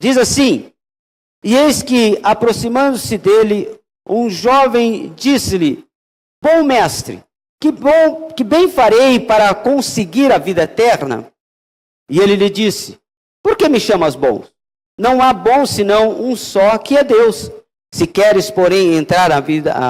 Diz assim: e eis que, aproximando-se dele, um jovem disse-lhe: bom mestre, que bem farei para conseguir a vida eterna? E ele lhe disse: por que me chamas bom? Não há bom senão um só, que é Deus. Se queres, porém, entrar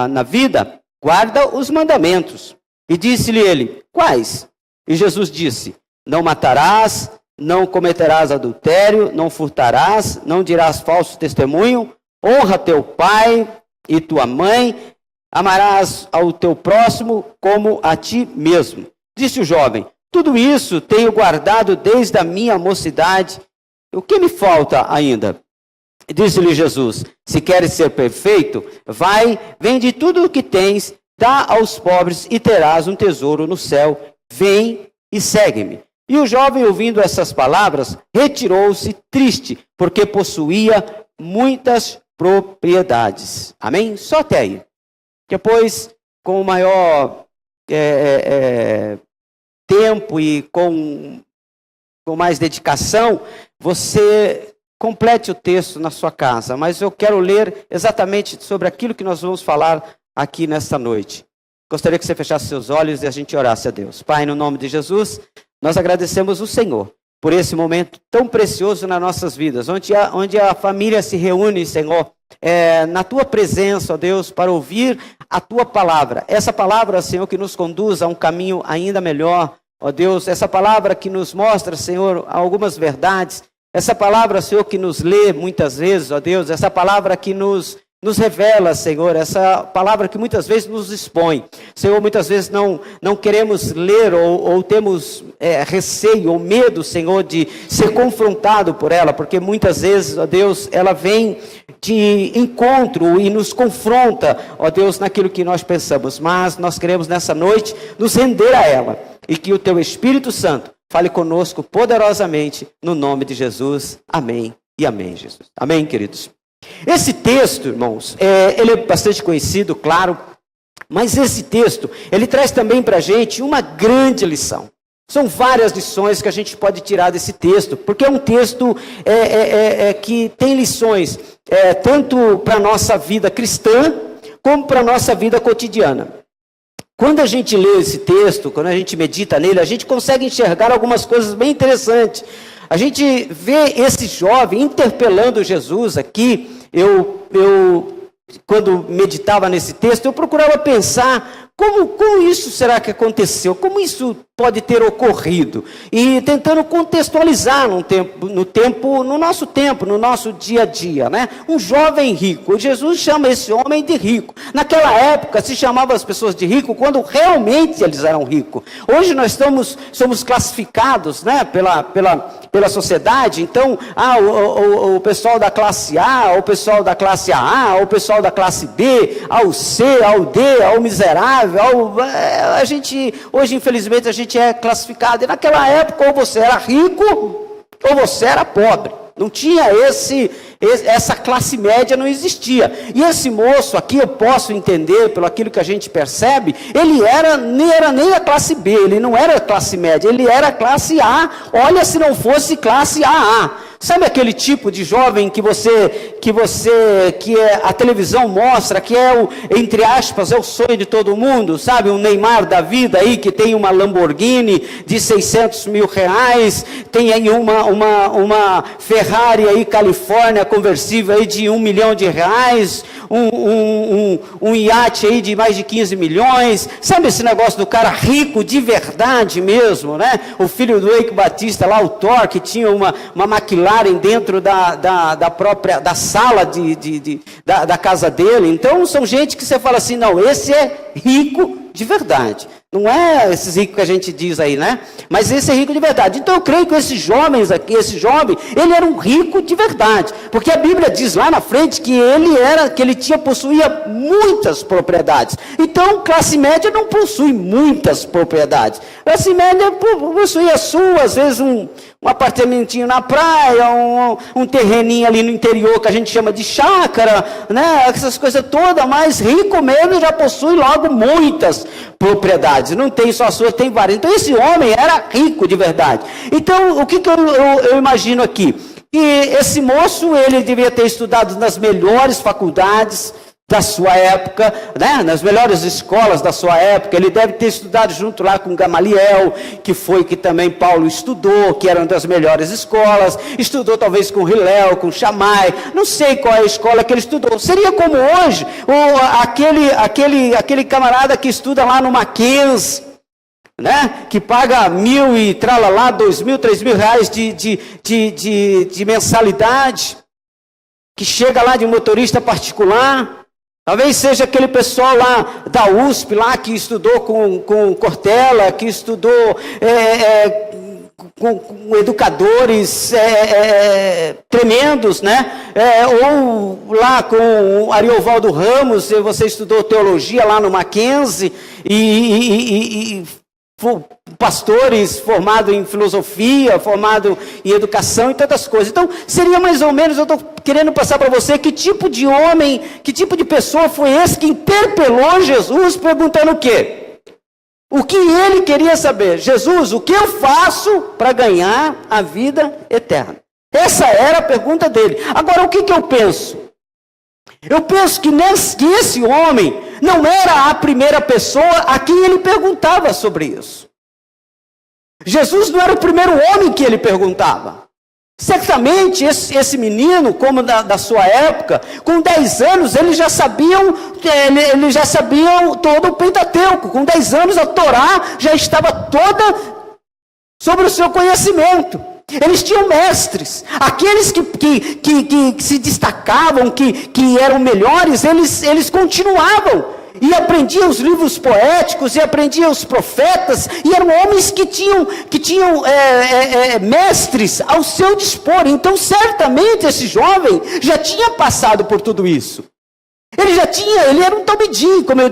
na vida, guarda os mandamentos. E disse-lhe ele: quais? E Jesus disse: não matarás, não cometerás adultério, não furtarás, não dirás falso testemunho, honra teu pai e tua mãe, amarás ao teu próximo como a ti mesmo. Disse o jovem: tudo isso tenho guardado desde a minha mocidade. O que me falta ainda? Disse-lhe Jesus: se queres ser perfeito, vai, vende tudo o que tens, dá aos pobres e terás um tesouro no céu. Vem e segue-me. E o jovem, ouvindo essas palavras, retirou-se triste, porque possuía muitas propriedades. Amém? Só até aí. Depois, com o maior tempo e com mais dedicação, você complete o texto na sua casa. Mas eu quero ler exatamente sobre aquilo que nós vamos falar aqui nesta noite. Gostaria que você fechasse seus olhos e a gente orasse a Deus. Pai, no nome de Jesus, nós agradecemos o Senhor por esse momento tão precioso nas nossas vidas, onde a família se reúne, Senhor, na Tua presença, ó Deus, para ouvir a Tua palavra. Essa palavra, Senhor, que nos conduz a um caminho ainda melhor, ó Deus, essa palavra que nos mostra, Senhor, algumas verdades, essa palavra, Senhor, que nos lê muitas vezes, ó Deus, essa palavra que nos revela, Senhor, essa palavra que muitas vezes nos expõe. Senhor, muitas vezes não queremos ler ou temos receio ou medo, Senhor, de ser confrontado por ela, porque muitas vezes, ó Deus, ela vem de encontro e nos confronta, ó Deus, naquilo que nós pensamos. Mas nós queremos nessa noite nos render a ela e que o Teu Espírito Santo fale conosco poderosamente, no nome de Jesus. Amém e amém, Jesus. Amém, queridos. Esse texto, irmãos, ele é bastante conhecido, claro, mas esse texto, ele traz também para a gente uma grande lição. São várias lições que a gente pode tirar desse texto, porque é um texto que tem lições, tanto para a nossa vida cristã, como para a nossa vida cotidiana. Quando a gente lê esse texto, quando a gente medita nele, a gente consegue enxergar algumas coisas bem interessantes. A gente vê esse jovem interpelando Jesus aqui. Quando meditava nesse texto, eu procurava pensar como isso será que aconteceu, como isso pode ter ocorrido, e tentando contextualizar no nosso tempo, no nosso dia a dia, né? Um jovem rico. Jesus chama esse homem de rico. Naquela época se chamava as pessoas de rico quando realmente eles eram ricos. Hoje nós somos classificados, né, pela sociedade. Então, o pessoal da classe A, o pessoal da classe AA, o pessoal da classe B, ao C, ao D, ao miserável, hoje infelizmente a gente é classificado. E naquela época ou você era rico ou você era pobre. Não tinha essa classe média, não existia. E esse moço aqui, eu posso entender, pelo aquilo que a gente percebe, ele nem era nem a classe B, ele não era classe média, ele era classe A. Olha, se não fosse classe AA. Sabe aquele tipo de jovem que a televisão mostra, que entre aspas, é o sonho de todo mundo, sabe? Um Neymar da vida aí, que tem uma Lamborghini de 600 mil reais, tem aí uma Ferrari aí, Califórnia, conversível aí de 1 milhão de reais, um iate aí de mais de 15 milhões, sabe esse negócio do cara rico de verdade mesmo, né? O filho do Eike Batista lá, o Thor, que tinha uma McLaren dentro da sala da casa dele. Então são gente que você fala assim, não, esse é rico de verdade. Não é esses ricos que a gente diz aí, né? Mas esse é rico de verdade. Então eu creio que esse jovem, ele era um rico de verdade. Porque a Bíblia diz lá na frente que ele possuía muitas propriedades. Então, classe média não possui muitas propriedades. Classe média possui a sua, às vezes um apartamentinho na praia, um terreninho ali no interior que a gente chama de chácara, né? Essas coisas todas, mas rico mesmo já possui logo muitas propriedades. Não tem só a sua, tem várias. Então esse homem era rico de verdade. Então o que eu imagino aqui? que esse moço, ele devia ter estudado nas melhores faculdades da sua época, né? Nas melhores escolas da sua época. Ele deve ter estudado junto lá com Gamaliel, que também Paulo estudou, que eram das melhores escolas. Estudou talvez com Hilel, com Shammai, não sei qual é a escola que ele estudou. Seria como hoje, aquele camarada que estuda lá no Mackenzie, né? Que paga 1.000 e tralalá, 2.000, 3.000 reais de mensalidade, que chega lá de motorista particular. Talvez seja aquele pessoal lá da USP, lá que estudou com Cortella, que estudou com educadores tremendos, né? Ou lá com Ariovaldo Ramos, você estudou teologia lá no Mackenzie, e pastores formados em filosofia, formados em educação e tantas coisas. Então, seria mais ou menos, eu estou querendo passar para você, que tipo de homem, que tipo de pessoa foi esse que interpelou Jesus perguntando o quê? O que ele queria saber? Jesus, o que eu faço para ganhar a vida eterna? Essa era a pergunta dele. Agora, o que eu penso? Eu penso que esse homem não era a primeira pessoa a quem ele perguntava sobre isso. Jesus não era o primeiro homem que ele perguntava. Certamente esse menino, como da sua época, com 10 anos, eles já sabiam todo o Pentateuco. Com 10 anos a Torá já estava toda sobre o seu conhecimento. Eles tinham mestres, aqueles que se destacavam, que eram melhores, eles continuavam, e aprendiam os livros poéticos, e aprendiam os profetas, e eram homens que tinham mestres ao seu dispor. Então certamente esse jovem já tinha passado por tudo isso. Ele era um Talmidim, como eu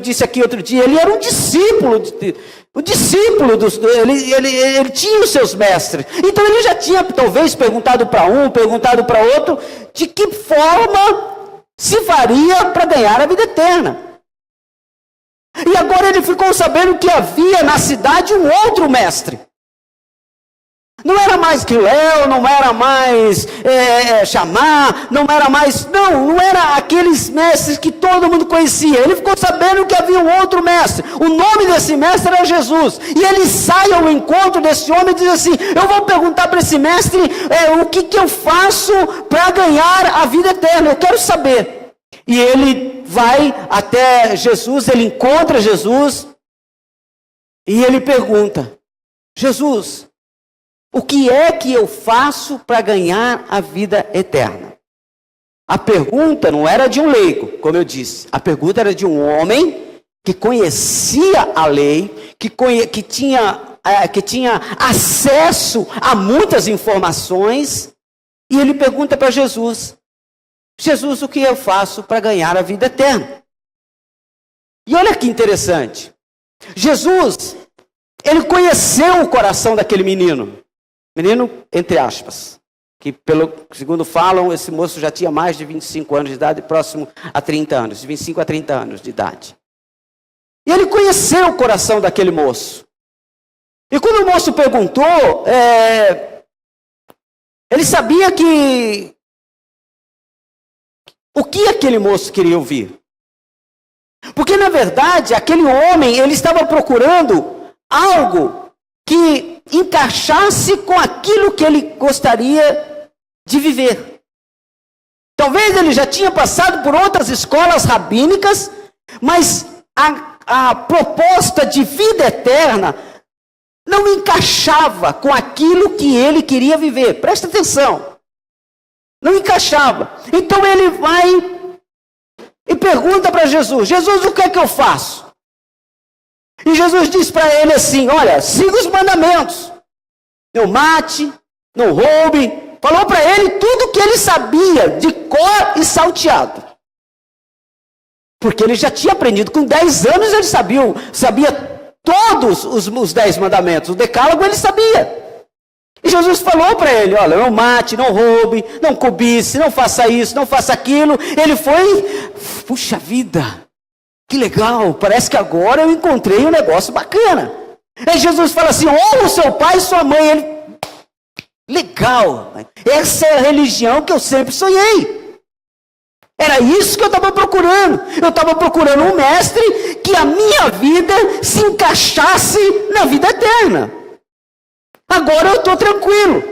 disse aqui outro dia, ele era um discípulo, ele tinha os seus mestres. Então ele já tinha talvez perguntado para um, perguntado para outro, de que forma se faria para ganhar a vida eterna. E agora ele ficou sabendo que havia na cidade um outro mestre. Não era mais Hilel, não era mais Shammai, não era aqueles mestres que todo mundo conhecia. Ele ficou sabendo que havia um outro mestre. O nome desse mestre era Jesus. E ele sai ao encontro desse homem e diz assim: eu vou perguntar para esse mestre o que eu faço para ganhar a vida eterna. Eu quero saber. E ele vai até Jesus, ele encontra Jesus e ele pergunta: Jesus, o que é que eu faço para ganhar a vida eterna? A pergunta não era de um leigo, como eu disse. A pergunta era de um homem que conhecia a lei, que tinha acesso a muitas informações. E ele pergunta para Jesus: Jesus, o que eu faço para ganhar a vida eterna? E olha que interessante. Jesus, ele conheceu o coração daquele menino. Menino, entre aspas, que segundo falam, esse moço já tinha mais de 25 anos de idade, próximo a 30 anos, de 25 a 30 anos de idade. E ele conheceu o coração daquele moço. E quando o moço perguntou, ele sabia o que aquele moço queria ouvir. Porque, na verdade, aquele homem, ele estava procurando algo que encaixasse com aquilo que ele gostaria de viver. Talvez ele já tinha passado por outras escolas rabínicas, mas a proposta de vida eterna não encaixava com aquilo que ele queria viver. Presta atenção. Não encaixava. Então ele vai e pergunta para Jesus: Jesus, o que é que eu faço? E Jesus diz para ele assim: olha, siga os mandamentos. Não mate, não roube. Falou para ele tudo o que ele sabia, de cor e salteado. Porque ele já tinha aprendido. Com 10 anos ele sabia todos os 10 mandamentos. O decálogo ele sabia. E Jesus falou para ele: olha, não mate, não roube, não cobice, não faça isso, não faça aquilo. Ele foi, puxa vida, que legal, parece que agora eu encontrei um negócio bacana. Aí Jesus fala assim: honra o seu pai e sua mãe. Ele Legal, essa é a religião que eu sempre sonhei. Era isso que eu estava procurando. Eu estava procurando um mestre que a minha vida se encaixasse na vida eterna. Agora eu estou tranquilo.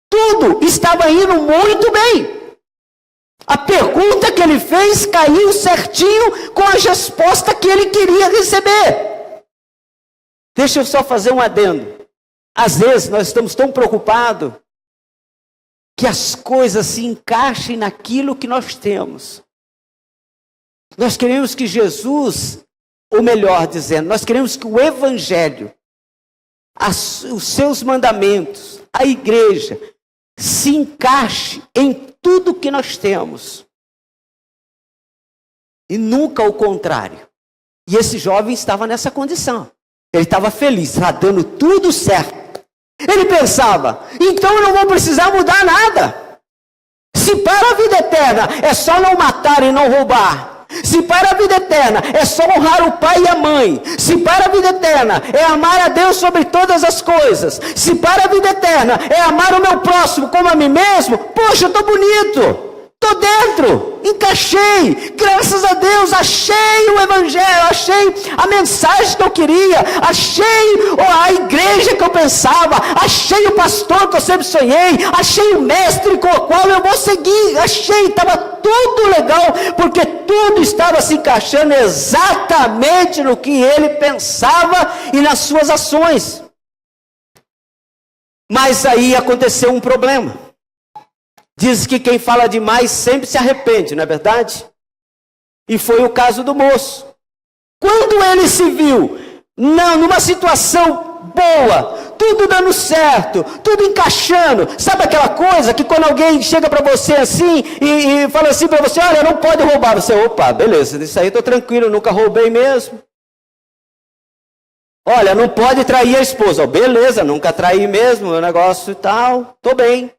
Tudo estava indo muito bem. A pergunta que ele fez caiu certinho com a resposta que ele queria receber. Deixa eu só fazer um adendo. Às vezes nós estamos tão preocupados que as coisas se encaixem naquilo que nós temos. Nós queremos que Jesus, ou melhor dizendo, nós queremos que o Evangelho, os seus mandamentos, a igreja, se encaixe em tudo que nós temos. E nunca o contrário. E esse jovem estava nessa condição. Ele estava feliz, estava dando tudo certo. Ele pensava, então eu não vou precisar mudar nada. Se para a vida eterna é só não matar e não roubar. Se para a vida eterna é só honrar o pai e a mãe. Se para a vida eterna é amar a Deus sobre todas as coisas. Se para a vida eterna é amar o meu próximo como a mim mesmo. Poxa, eu estou bonito. Estou dentro, encaixei, graças a Deus, achei o Evangelho, achei a mensagem que eu queria, achei a igreja que eu pensava, achei o pastor que eu sempre sonhei, achei o mestre com o qual eu vou seguir, achei, estava tudo legal, porque tudo estava se encaixando exatamente no que ele pensava e nas suas ações. Mas aí aconteceu um problema. Diz que quem fala demais sempre se arrepende, não é verdade? E foi o caso do moço. Quando ele se viu numa situação boa, tudo dando certo, tudo encaixando, sabe aquela coisa que quando alguém chega para você assim e fala assim para você, olha, não pode roubar, você, opa, beleza, isso aí estou tranquilo, nunca roubei mesmo. Olha, não pode trair a esposa, beleza, nunca traí mesmo, meu negócio e tal, estou bem.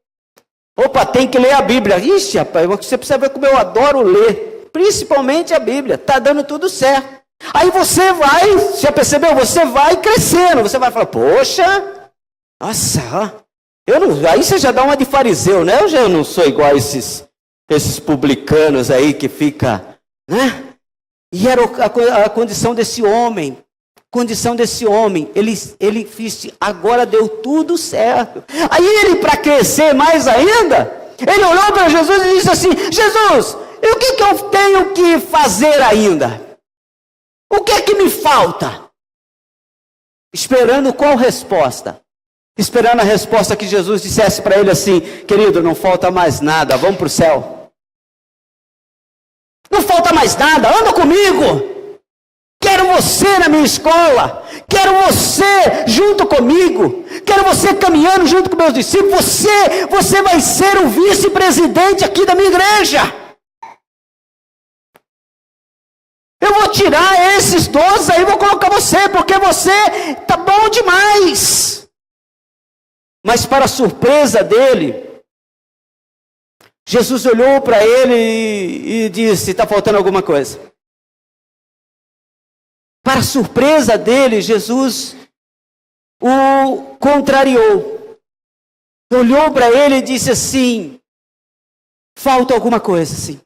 Opa, tem que ler a Bíblia. Ixi, rapaz, você precisa ver como eu adoro ler. Principalmente a Bíblia. Está dando tudo certo. Aí você vai, já percebeu? Você vai crescendo. Você vai falar, poxa, nossa, aí você já dá uma de fariseu, né? Eu já não sou igual a esses publicanos aí que fica, né? E era a condição desse homem. Ele fez, agora deu tudo certo. Aí ele, para crescer mais ainda, ele olhou para Jesus e disse assim, Jesus, e o que eu tenho que fazer ainda? O que é que me falta? Esperando qual resposta? Esperando a resposta que Jesus dissesse para ele assim, querido, não falta mais nada, vamos para o céu. Não falta mais nada, anda comigo. Quero você na minha escola, quero você junto comigo, quero você caminhando junto com meus discípulos, você vai ser o vice-presidente aqui da minha igreja. Eu vou tirar esses 12 aí e vou colocar você, porque você está bom demais. Mas para a surpresa dele, Jesus olhou para ele e disse, está faltando alguma coisa. Para surpresa dele, Jesus o contrariou. Olhou para ele e disse assim, falta alguma coisa, sim.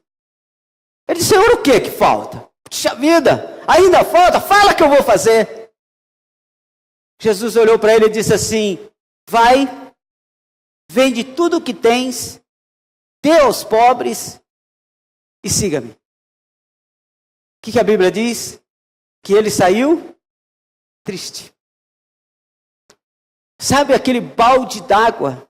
Ele disse, Senhor, o que falta? Puxa vida, ainda falta? Fala que eu vou fazer. Jesus olhou para ele e disse assim, vai, vende tudo o que tens, dê aos pobres e siga-me. O que a Bíblia diz? Que ele saiu triste. Sabe aquele balde d'água?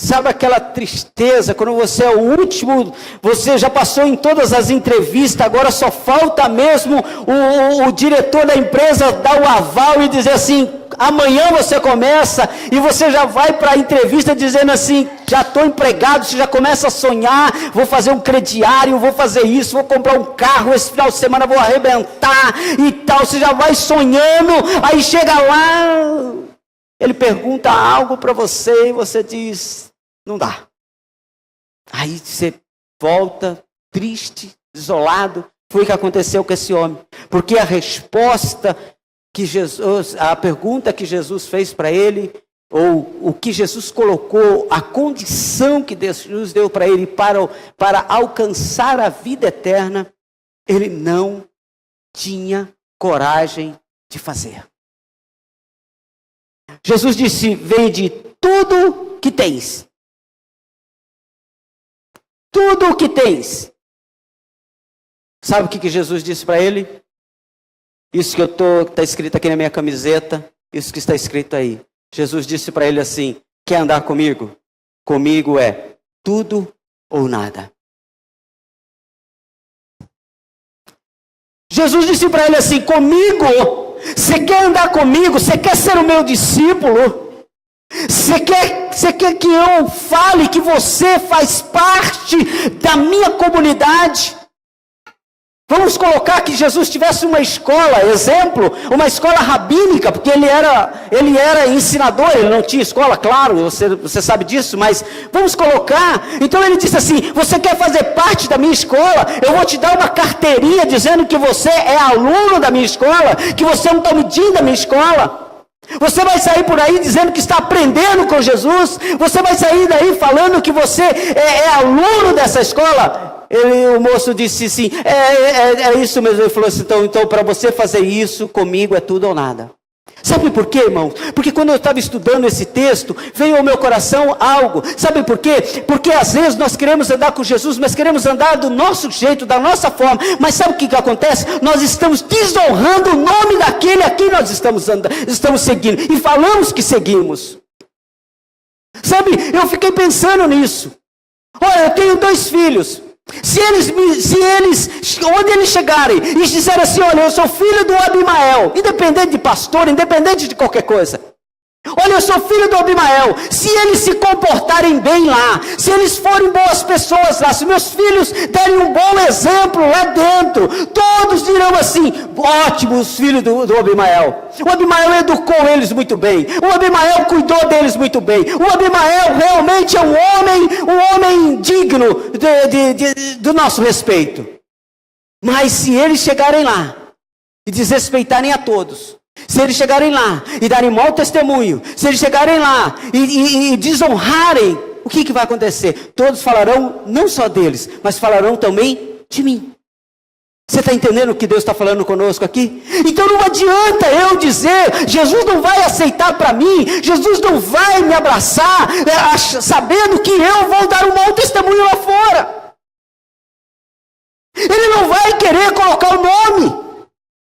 Sabe aquela tristeza, quando você é o último, você já passou em todas as entrevistas, agora só falta mesmo o diretor da empresa dar o aval e dizer assim, amanhã você começa, e você já vai para a entrevista dizendo assim, já estou empregado, você já começa a sonhar, vou fazer um crediário, vou fazer isso, vou comprar um carro, esse final de semana vou arrebentar e tal, você já vai sonhando, aí chega lá, ele pergunta algo para você e você diz, não dá. Aí você volta triste, desolado. Foi o que aconteceu com esse homem. Porque a resposta que Jesus, a pergunta que Jesus fez para ele ou o que Jesus colocou, a condição que Deus deu para ele para alcançar a vida eterna, ele não tinha coragem de fazer. Jesus disse: vende tudo que tens. Tudo o que tens. Sabe o que Jesus disse para ele? Isso que está escrito aqui na minha camiseta, isso que está escrito aí. Jesus disse para ele assim: quer andar comigo? Comigo é tudo ou nada. Jesus disse para ele assim: comigo, você quer andar comigo? Você quer ser o meu discípulo? Você quer que eu fale que você faz parte da minha comunidade? Vamos colocar que Jesus tivesse uma escola, exemplo, uma escola rabínica, porque ele era ensinador, ele não tinha escola, claro, você sabe disso, mas vamos colocar. Então ele disse assim: você quer fazer parte da minha escola? Eu vou te dar uma carteirinha dizendo que você é aluno da minha escola, que você é um Talmidim da minha escola. Você vai sair por aí dizendo que está aprendendo com Jesus. Você vai sair daí falando que você é aluno dessa escola. O moço disse assim: é isso mesmo. Ele falou assim: então para você fazer isso comigo é tudo ou nada. Sabe por quê, irmão? Porque quando eu estava estudando esse texto, veio ao meu coração algo. Sabe por quê? Porque às vezes nós queremos andar com Jesus, mas queremos andar do nosso jeito, da nossa forma. Mas sabe o que acontece? Nós estamos desonrando o nome daquele a quem nós estamos seguindo. E falamos que seguimos. Sabe, eu fiquei pensando nisso. Olha, eu tenho 2 filhos. Se eles, onde eles chegarem e disserem assim: olha, eu sou filho do Abimael, independente de pastor, independente de qualquer coisa. Olha, eu sou filho do Abimael. Se eles se comportarem bem lá, se eles forem boas pessoas lá, se meus filhos derem um bom exemplo lá dentro, todos dirão assim: ótimo, os filhos do Abimael. O Abimael educou eles muito bem. O Abimael cuidou deles muito bem. O Abimael realmente é um homem digno do nosso respeito. Mas se eles chegarem lá e desrespeitarem a todos, se eles chegarem lá e darem mau testemunho, se eles chegarem lá e desonrarem, o que vai acontecer? Todos falarão não só deles, mas falarão também de mim. Você está entendendo o que Deus está falando conosco aqui? Então não adianta eu dizer: Jesus não vai aceitar para mim, Jesus não vai me abraçar, sabendo que eu vou dar um mau testemunho lá fora. Ele não vai querer colocar o nome.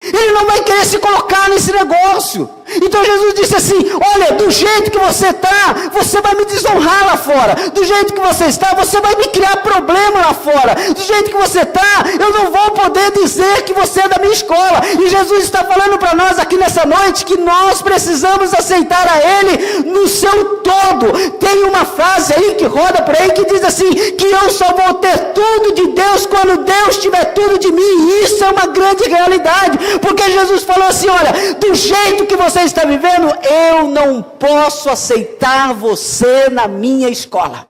Ele não vai querer se colocar nesse negócio. Então Jesus disse assim: olha, do jeito que você está, você vai me desonrar lá fora. Do jeito que você está, você vai me criar problema lá fora. Do jeito que você está, eu não vou poder dizer que você é da minha escola. E Jesus está falando para nós aqui nessa noite que nós precisamos aceitar a Ele no seu todo. Tem uma frase aí que roda por aí que diz assim: que eu só vou ter tudo de Deus quando Deus tiver tudo de mim. E isso é uma grande realidade, porque Jesus falou assim: olha, do jeito que você está vivendo, eu não posso aceitar você na minha escola.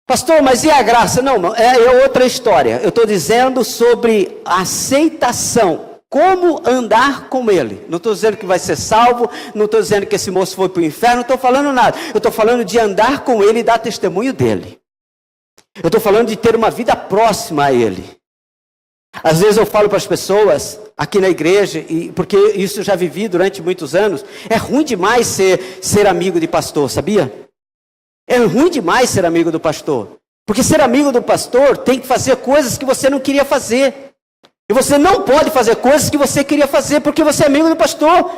Pastor, mas e a graça? Não, é outra história. Eu estou dizendo sobre a aceitação. Como andar com ele. Não estou dizendo que vai ser salvo, não estou dizendo que esse moço foi para o inferno, não estou falando nada. Eu estou falando de andar com ele e dar testemunho dele. Eu estou falando de ter uma vida próxima a ele. Às vezes eu falo para as pessoas aqui na igreja, porque isso eu já vivi durante muitos anos, é ruim demais ser amigo de pastor, sabia? É ruim demais ser amigo do pastor. Porque ser amigo do pastor tem que fazer coisas que você não queria fazer. E você não pode fazer coisas que você queria fazer porque você é amigo do pastor.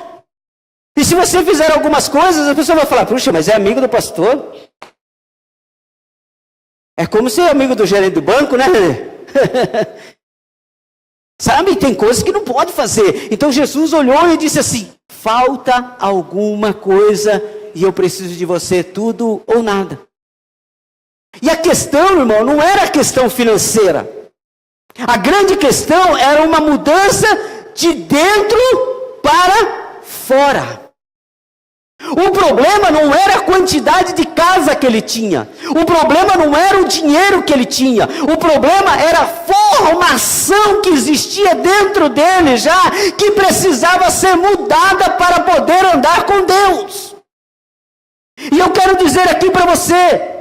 E se você fizer algumas coisas, a pessoa vai falar: puxa, mas é amigo do pastor? É como ser amigo do gerente do banco, né? Sabe, tem coisas que não pode fazer. Então Jesus olhou e disse assim: falta alguma coisa e eu preciso de você, tudo ou nada. E a questão, irmão, não era a questão financeira. A grande questão era uma mudança de dentro para fora. O problema não era a quantidade de casa que ele tinha. O problema não era o dinheiro que ele tinha. O problema era a formação que existia dentro dele já, que precisava ser mudada para poder andar com Deus. E eu quero dizer aqui para você,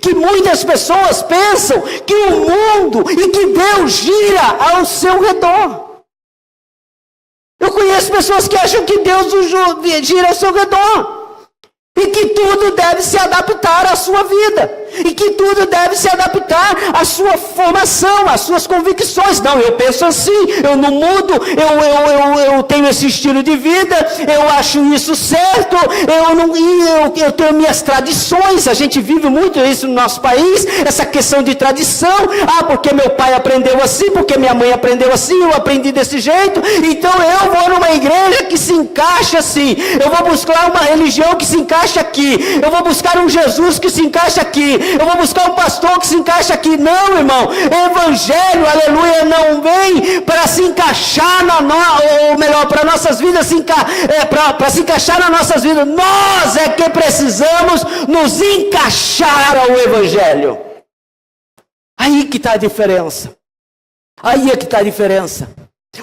que muitas pessoas pensam que o mundo e que Deus gira ao seu redor. Eu conheço pessoas que acham que Deus gira ao seu redor. E que tudo deve se adaptar à sua vida. E que tudo deve se adaptar à sua formação, às suas convicções. Não, eu penso assim, eu não mudo, eu tenho esse estilo de vida, eu acho isso certo, eu tenho minhas tradições. A gente vive muito isso no nosso país, essa questão de tradição. Ah, porque meu pai aprendeu assim, porque minha mãe aprendeu assim, eu aprendi desse jeito, então eu vou numa igreja que se encaixa assim, eu vou buscar uma religião que se encaixa aqui, eu vou buscar um Jesus que se encaixa aqui, eu vou buscar um pastor que se encaixa aqui. Não, irmão, evangelho, aleluia, não vem para se encaixar ou melhor, para nossas vidas, para se encaixar nas nossas vidas. Nós é que precisamos nos encaixar ao evangelho. Aí que está a diferença. Aí é que está a diferença.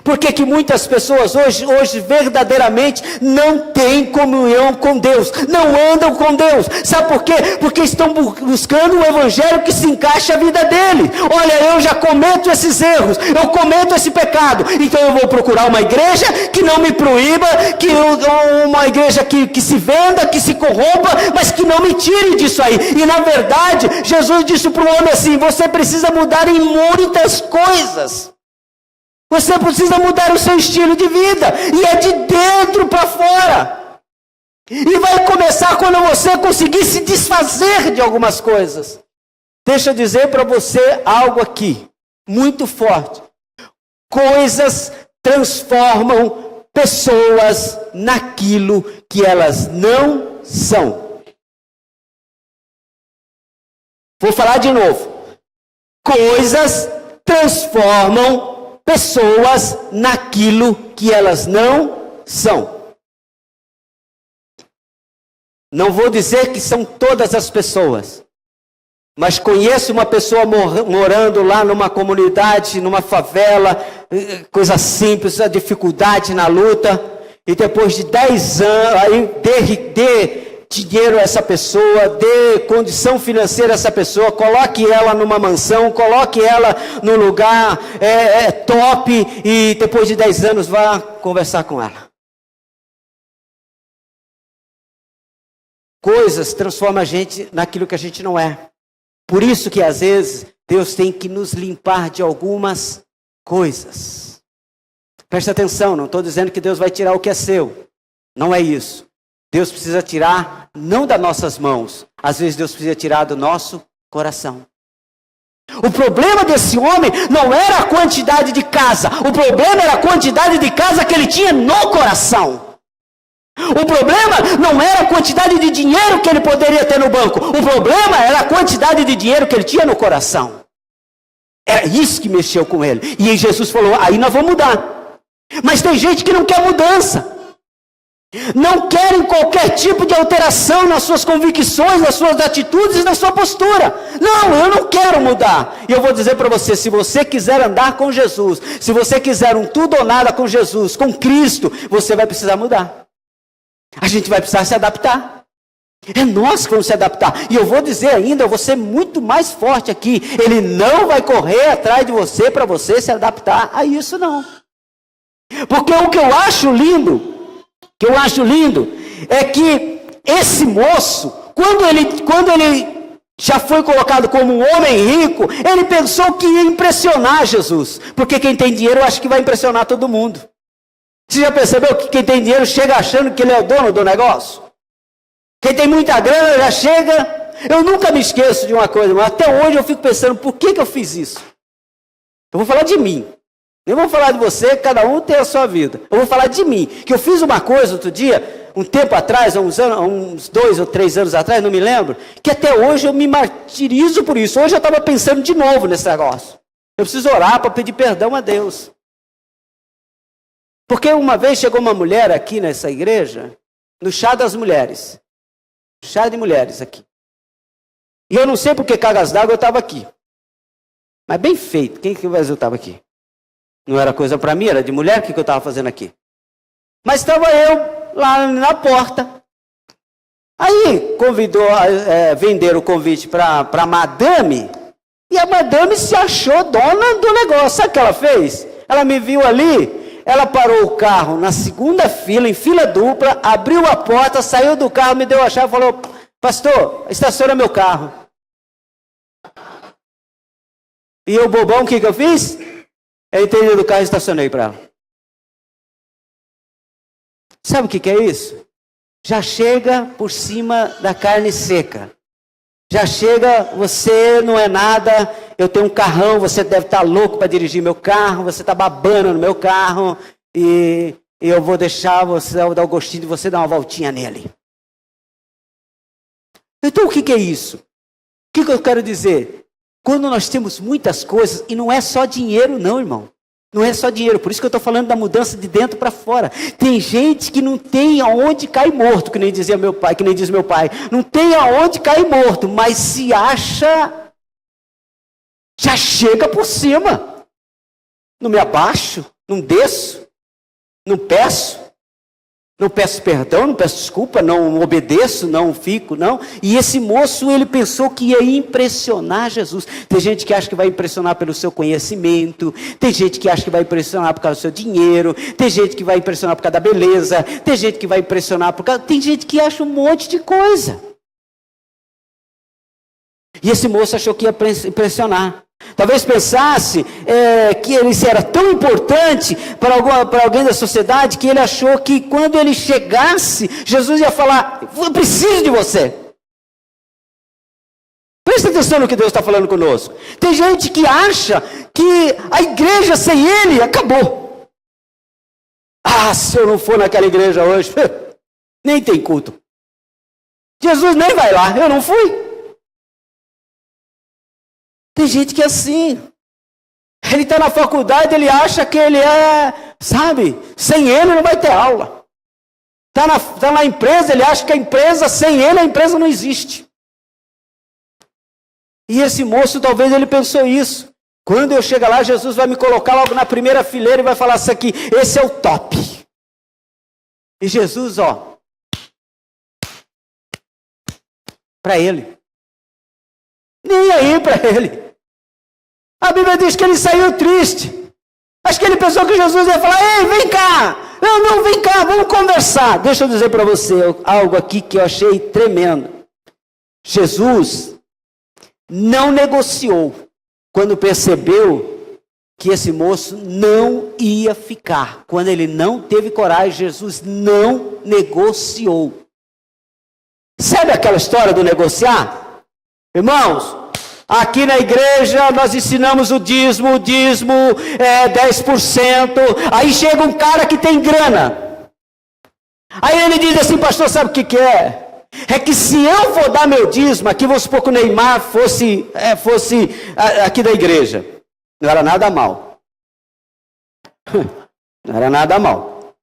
Por que muitas pessoas hoje verdadeiramente não têm comunhão com Deus, não andam com Deus? Sabe por quê? Porque estão buscando um evangelho que se encaixe à vida dele. Olha, eu já cometo esses erros, eu cometo esse pecado, então eu vou procurar uma igreja que não me proíba, uma igreja que se venda, que se corrompa, mas que não me tire disso aí. E na verdade, Jesus disse para o homem assim: você precisa mudar em muitas coisas. Você precisa mudar o seu estilo de vida, e é de dentro para fora. E vai começar quando você conseguir se desfazer de algumas coisas. Deixa eu dizer para você algo aqui, muito forte. Coisas transformam pessoas naquilo que elas não são. Vou falar de novo. Coisas transformam pessoas naquilo que elas não são. Não vou dizer que são todas as pessoas, mas conheço uma pessoa morando lá numa comunidade, numa favela, coisa simples, a dificuldade na luta, e depois de 10 anos, aí dê dinheiro a essa pessoa, dê condição financeira a essa pessoa, coloque ela numa mansão, coloque ela num lugar top, e depois de 10 anos vá conversar com ela. Coisas transformam a gente naquilo que a gente não é. Por isso que às vezes Deus tem que nos limpar de algumas coisas. Preste atenção, não estou dizendo que Deus vai tirar o que é seu. Não é isso. Deus precisa tirar, não das nossas mãos, às vezes Deus precisa tirar do nosso coração. O problema desse homem não era a quantidade de casa, o problema era a quantidade de casa que ele tinha no coração. O problema não era a quantidade de dinheiro que ele poderia ter no banco, o problema era a quantidade de dinheiro que ele tinha no coração. Era isso que mexeu com ele. E aí Jesus falou: aí nós vamos mudar. Mas tem gente que não quer mudança. Não querem qualquer tipo de alteração nas suas convicções, nas suas atitudes e na sua postura. Não, eu não quero mudar. E eu vou dizer para você, se você quiser andar com Jesus, se você quiser um tudo ou nada com Jesus, com Cristo, você vai precisar mudar. A gente vai precisar se adaptar. É nós que vamos se adaptar. E eu vou dizer ainda, eu vou ser muito mais forte aqui. Ele não vai correr atrás de você para você se adaptar a isso, não. Porque o que eu acho lindo é que esse moço, quando ele já foi colocado como um homem rico, ele pensou que ia impressionar Jesus. Porque quem tem dinheiro, eu acho que vai impressionar todo mundo. Você já percebeu que quem tem dinheiro chega achando que ele é o dono do negócio? Quem tem muita grana já chega... Eu nunca me esqueço de uma coisa, mas até hoje eu fico pensando, por que eu fiz isso? Eu vou falar de mim. Eu vou falar de você, cada um tem a sua vida. Eu vou falar de mim, que eu fiz uma coisa outro dia, um tempo atrás, uns 2 ou 3 anos atrás, não me lembro, que até hoje eu me martirizo por isso. Hoje eu estava pensando de novo nesse negócio. Eu preciso orar para pedir perdão a Deus. Porque uma vez chegou uma mulher aqui nessa igreja, no chá das mulheres. Chá de mulheres aqui. E eu não sei porque cargas d'água eu estava aqui. Mas bem feito. Quem que eu estava aqui? Não era coisa para mim, era de mulher. O que eu estava fazendo aqui? Mas estava eu lá na porta. Aí convidou, venderam o convite para a madame. E a madame se achou dona do negócio. Sabe o que ela fez? Ela me viu ali. Ela parou o carro na segunda fila, em fila dupla. Abriu a porta, saiu do carro, me deu a chave e falou: pastor, estaciona meu carro. E eu, bobão, o que eu fiz? Eu entrei do carro e estacionei para ela. Sabe o que é isso? Já chega por cima da carne seca. Já chega, você não é nada, eu tenho um carrão, você deve estar louco para dirigir meu carro, você está babando no meu carro, e eu vou deixar você, dar o gostinho de você dar uma voltinha nele. Então o que é isso? O que eu quero dizer? Quando nós temos muitas coisas, e não é só dinheiro não, irmão. Não é só dinheiro, por isso que eu estou falando da mudança de dentro para fora. Tem gente que não tem aonde cair morto, que nem dizia meu pai, que nem diz meu pai. Não tem aonde cair morto, mas se acha, já chega por cima. Não me abaixo, não desço, não peço perdão, não peço desculpa, não obedeço, não fico, não. E esse moço, ele pensou que ia impressionar Jesus. Tem gente que acha que vai impressionar pelo seu conhecimento, tem gente que acha que vai impressionar por causa do seu dinheiro, tem gente que vai impressionar por causa da beleza, tem gente que vai impressionar por causa... Tem gente que acha um monte de coisa. E esse moço achou que ia impressionar. Talvez pensasse que ele era tão importante para alguém da sociedade que ele achou que quando ele chegasse, Jesus ia falar: eu preciso de você. Presta atenção no que Deus está falando conosco. Tem gente que acha que a igreja sem ele acabou. Ah, se eu não for naquela igreja hoje, nem tem culto. Jesus nem vai lá, eu não fui. Tem gente que é assim. Ele está na faculdade, ele acha que ele sabe, sem ele não vai ter aula. Está na empresa, ele acha que a empresa, sem ele, a empresa não existe. E esse moço, talvez ele pensou isso. Quando eu chegar lá, Jesus vai me colocar logo na primeira fileira e vai falar isso aqui: esse é o top. E Jesus, para ele. Nem aí para ele. A Bíblia diz que ele saiu triste. Acho que ele pensou que Jesus ia falar: ei, vem cá. Não, vem cá, vamos conversar. Deixa eu dizer para você algo aqui que eu achei tremendo. Jesus não negociou quando percebeu que esse moço não ia ficar. Quando ele não teve coragem, Jesus não negociou. Sabe aquela história do negociar? Irmãos, aqui na igreja nós ensinamos o dízimo é 10%. Aí chega um cara que tem grana. Aí ele diz assim: pastor, sabe o que é? É que se eu for dar meu dízimo, aqui vamos supor que o Neymar fosse aqui da igreja. Não era nada mal. Não era nada mal.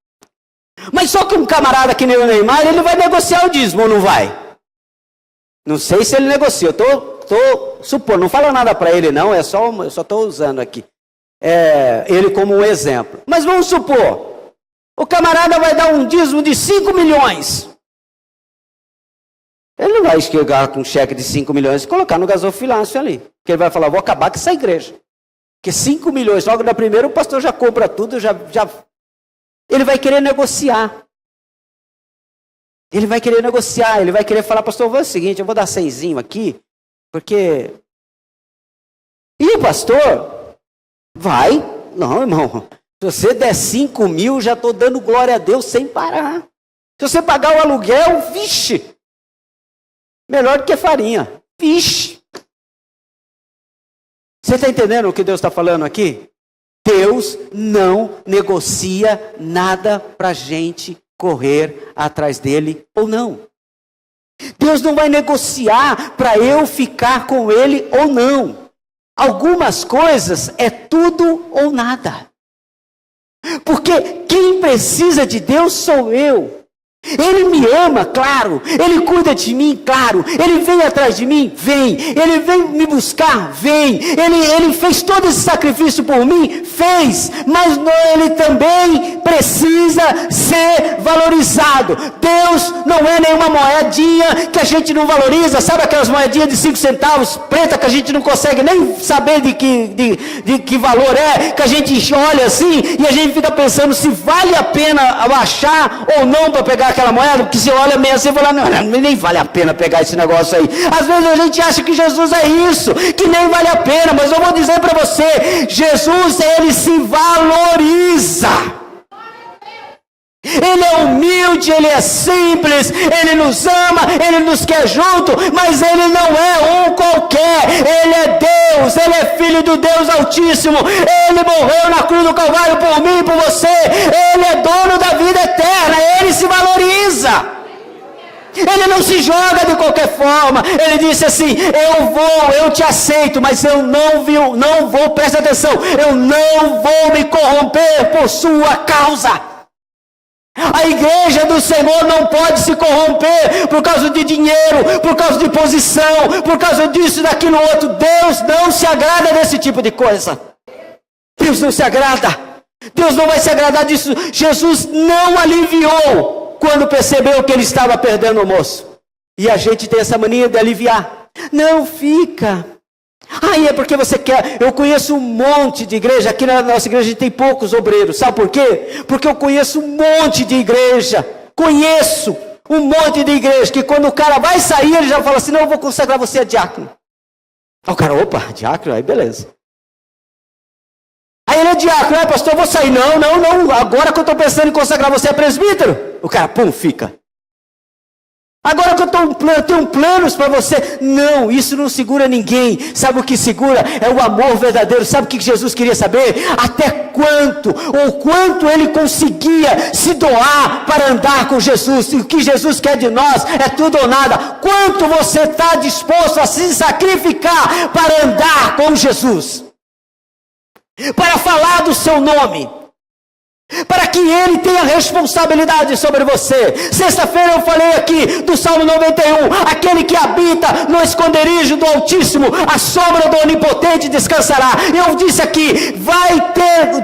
Mas só que um camarada que nem o Neymar, ele vai negociar o dízimo ou não vai? Não sei se ele negocia. Eu estou supondo, não fala nada para ele não, eu só estou usando aqui ele como um exemplo. Mas vamos supor, o camarada vai dar um dízimo de 5 milhões. Ele não vai chegar com um cheque de 5 milhões e colocar no gasofilácio ali. Porque ele vai falar: vou acabar com essa igreja. Porque 5 milhões, logo na primeira o pastor já compra tudo, ele vai querer negociar. Ele vai querer negociar, ele vai querer falar: pastor, vou o seguinte, eu vou dar 100zinho aqui, porque... E o pastor vai: não, irmão, se você der 5 mil, já estou dando glória a Deus sem parar. Se você pagar o aluguel, vixe, melhor do que farinha, vixe. Você está entendendo o que Deus está falando aqui? Deus não negocia nada para a gente correr atrás dele ou não. Deus não vai negociar para eu ficar com ele ou não. Algumas coisas é tudo ou nada. Porque quem precisa de Deus sou eu. Ele me ama, claro. Ele cuida de mim, claro. Ele vem atrás de mim, vem. Ele vem me buscar, vem. Ele fez todo esse sacrifício por mim, fez. Mas ele também precisa ser valorizado. Deus não é nenhuma moedinha que a gente não valoriza. Sabe aquelas moedinhas de 5 centavos, preta, que a gente não consegue nem saber de que valor é, que a gente olha assim e a gente fica pensando se vale a pena abaixar ou não para pegar aquela moeda, porque você olha meio assim e fala, não, nem vale a pena pegar esse negócio aí. Às vezes a gente acha que Jesus é isso, que nem vale a pena, mas eu vou dizer para você, Jesus, ele se valoriza. Ele é humilde, ele é simples, ele nos ama, ele nos quer junto, mas ele não é um qualquer, ele é Deus, ele é filho do Deus Altíssimo, ele morreu na cruz do Calvário por mim e por você, ele é dono da vida eterna, ele se valoriza. Ele não se joga de qualquer forma. Ele disse assim, eu te aceito, mas eu não vou, presta atenção, eu não vou me corromper por sua causa. A igreja do Senhor não pode se corromper por causa de dinheiro, por causa de posição, por causa disso e daquilo outro. Deus não se agrada desse tipo de coisa. Deus não se agrada. Deus não vai se agradar disso. Jesus não aliviou quando percebeu que ele estava perdendo o moço. E a gente tem essa mania de aliviar. Não, fica. Aí é porque você quer. Eu conheço um monte de igreja. Aqui na nossa igreja a gente tem poucos obreiros. Sabe por quê? Porque eu conheço um monte de igreja. Conheço um monte de igreja. Que quando o cara vai sair, ele já fala assim, não, eu vou consagrar você a diácono. Aí o cara, opa, diácono, aí beleza. Aí ele é diácono, pastor, eu vou sair. Não, agora que eu estou pensando em consagrar você a presbítero. O cara, pum, fica. Agora que eu tenho planos para você. Não, isso não segura ninguém. Sabe o que segura? É o amor verdadeiro. Sabe o que Jesus queria saber? Até quanto ele conseguia se doar para andar com Jesus. E o que Jesus quer de nós é tudo ou nada. Quanto você está disposto a se sacrificar para andar com Jesus? Para falar do seu nome. Para que ele tenha responsabilidade sobre você. Sexta-feira eu falei aqui do Salmo 91. Aquele que habita no esconderijo do Altíssimo, a sombra do Onipotente descansará. Eu disse aqui,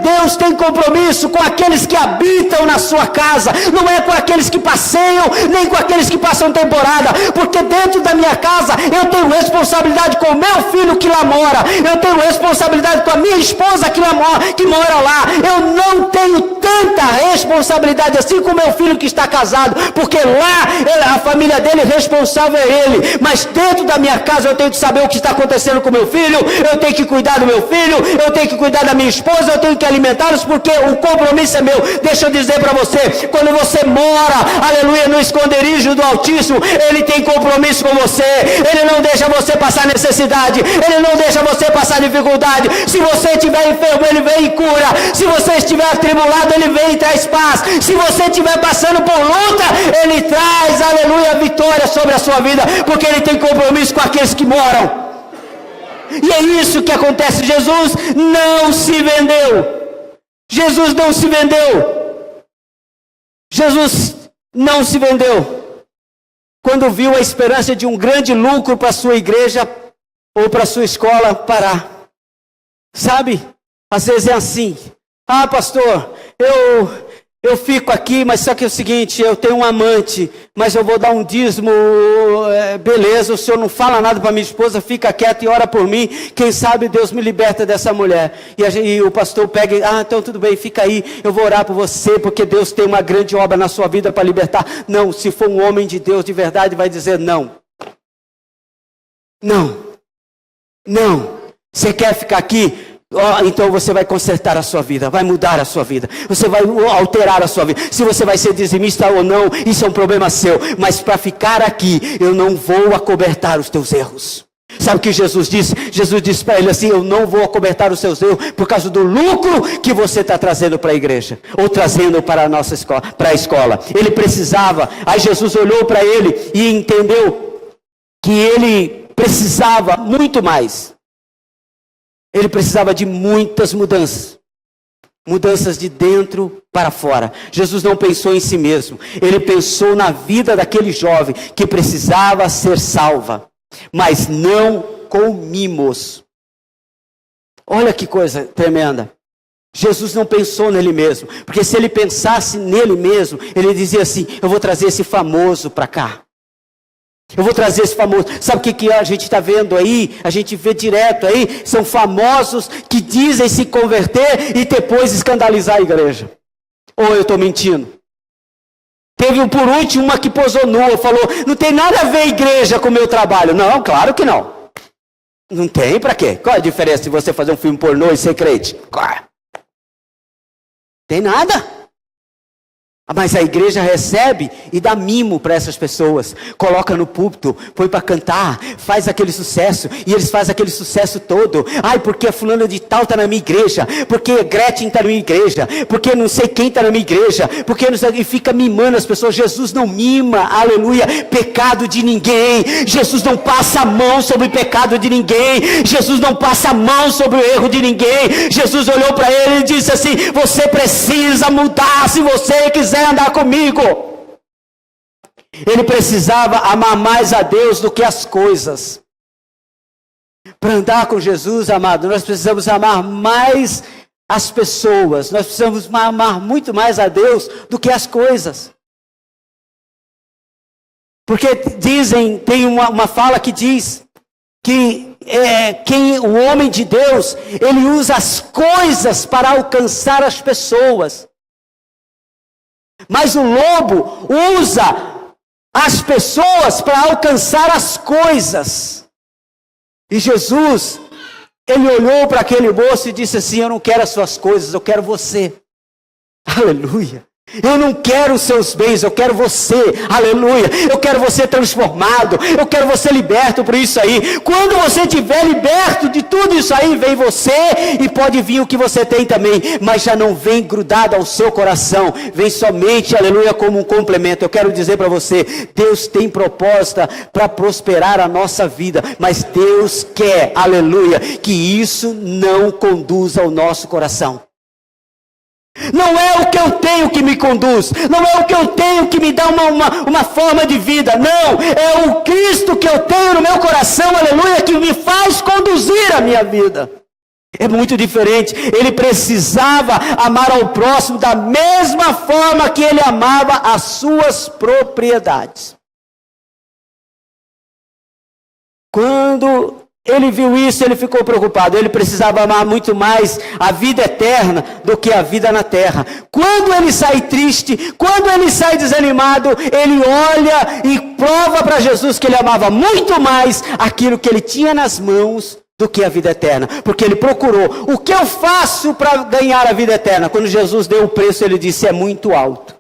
Deus tem compromisso com aqueles que habitam na sua casa. Não é com aqueles que passeiam, nem com aqueles que passam temporada. Porque dentro da minha casa eu tenho responsabilidade com o meu filho que lá mora. Eu tenho responsabilidade com a minha esposa que mora lá. Eu não tenho tanta responsabilidade assim com o meu filho que está casado, porque lá a família dele responsável é ele, mas dentro da minha casa eu tenho que saber o que está acontecendo com o meu filho, eu tenho que cuidar do meu filho, eu tenho que cuidar da minha esposa, eu tenho que alimentá-los, porque o compromisso é meu. Deixa eu dizer para você, quando você mora, aleluia, no esconderijo do Altíssimo, ele tem compromisso com você, ele não deixa você passar necessidade, ele não deixa você passar dificuldade. Se você estiver enfermo, ele vem e cura. Se você estiver atribulado, ele vem e traz paz. Se você estiver passando por luta, ele traz, aleluia, vitória sobre a sua vida, porque ele tem compromisso com aqueles que moram. E é isso que acontece. Jesus não se vendeu. Jesus não se vendeu. Jesus não se vendeu. Quando viu a esperança de um grande lucro para a sua igreja ou para a sua escola parar. Sabe? Às vezes é assim. Ah, pastor, eu fico aqui, mas só que é o seguinte, eu tenho um amante, mas eu vou dar um dízimo, beleza, o senhor não fala nada para minha esposa, fica quieto e ora por mim, quem sabe Deus me liberta dessa mulher. E o pastor pega, então tudo bem, fica aí, eu vou orar por você, porque Deus tem uma grande obra na sua vida para libertar. Não, se for um homem de Deus de verdade, vai dizer não. Não, você quer ficar aqui? Então você vai consertar a sua vida, vai mudar a sua vida, você vai alterar a sua vida. Se você vai ser dizimista ou não, isso é um problema seu. Mas para ficar aqui, eu não vou acobertar os teus erros. Sabe o que Jesus disse? Jesus disse para ele assim, eu não vou acobertar os seus erros por causa do lucro que você está trazendo para a igreja, ou trazendo para a nossa escola, para a escola. Ele precisava, aí Jesus olhou para ele e entendeu que ele precisava muito mais. Ele precisava de muitas mudanças. Mudanças de dentro para fora. Jesus não pensou em si mesmo. Ele pensou na vida daquele jovem que precisava ser salva. Mas não com mimos. Olha que coisa tremenda. Jesus não pensou nele mesmo. Porque se ele pensasse nele mesmo, ele dizia assim: eu vou trazer esse famoso para cá. Eu vou trazer esse famoso. Sabe o que a gente está vendo aí? A gente vê direto aí. São famosos que dizem se converter e depois escandalizar a igreja. Ou eu estou mentindo? Teve por último uma que posou nua, falou: não tem nada a ver a igreja com o meu trabalho. Não, claro que não. Não tem, para quê? Qual a diferença de você fazer um filme pornô e ser crente? Qual? Tem nada. Mas a igreja recebe e dá mimo para essas pessoas. Coloca no púlpito, põe para cantar, faz aquele sucesso. E eles fazem aquele sucesso todo. Ai, porque a fulana de tal está na minha igreja. Porque Gretchen está na minha igreja. Porque não sei quem está na minha igreja. Porque não sei, e fica mimando as pessoas. Jesus não mima, aleluia, pecado de ninguém. Jesus não passa a mão sobre o pecado de ninguém. Jesus não passa a mão sobre o erro de ninguém. Jesus olhou para ele e disse assim: você precisa mudar se você quiser andar comigo. Ele precisava amar mais a Deus do que as coisas. Para andar com Jesus, amado, nós precisamos amar mais as pessoas. Nós precisamos amar muito mais a Deus do que as coisas. Porque dizem, tem uma fala que diz que o homem de Deus, ele usa as coisas para alcançar as pessoas. Mas o lobo usa as pessoas para alcançar as coisas. E Jesus, ele olhou para aquele moço e disse assim: eu não quero as suas coisas, eu quero você. Aleluia. Eu não quero os seus bens, eu quero você, aleluia. Eu quero você transformado, eu quero você liberto por isso aí. Quando você estiver liberto de tudo isso aí, vem você e pode vir o que você tem também, mas já não vem grudado ao seu coração, vem somente, aleluia, como um complemento. Eu quero dizer para você, Deus tem proposta para prosperar a nossa vida, mas Deus quer, aleluia, que isso não conduza ao nosso coração. Não é o que eu tenho que me conduz, não é o que eu tenho que me dá uma forma de vida, não, é o Cristo que eu tenho no meu coração, aleluia, que me faz conduzir a minha vida. É muito diferente. Ele precisava amar ao próximo da mesma forma que ele amava as suas propriedades. Quando ele viu isso, ele ficou preocupado. Ele precisava amar muito mais a vida eterna do que a vida na terra. Quando ele sai triste, quando ele sai desanimado, ele olha e prova para Jesus que ele amava muito mais aquilo que ele tinha nas mãos do que a vida eterna. Porque ele procurou: o que eu faço para ganhar a vida eterna? Quando Jesus deu o preço, ele disse: é muito alto.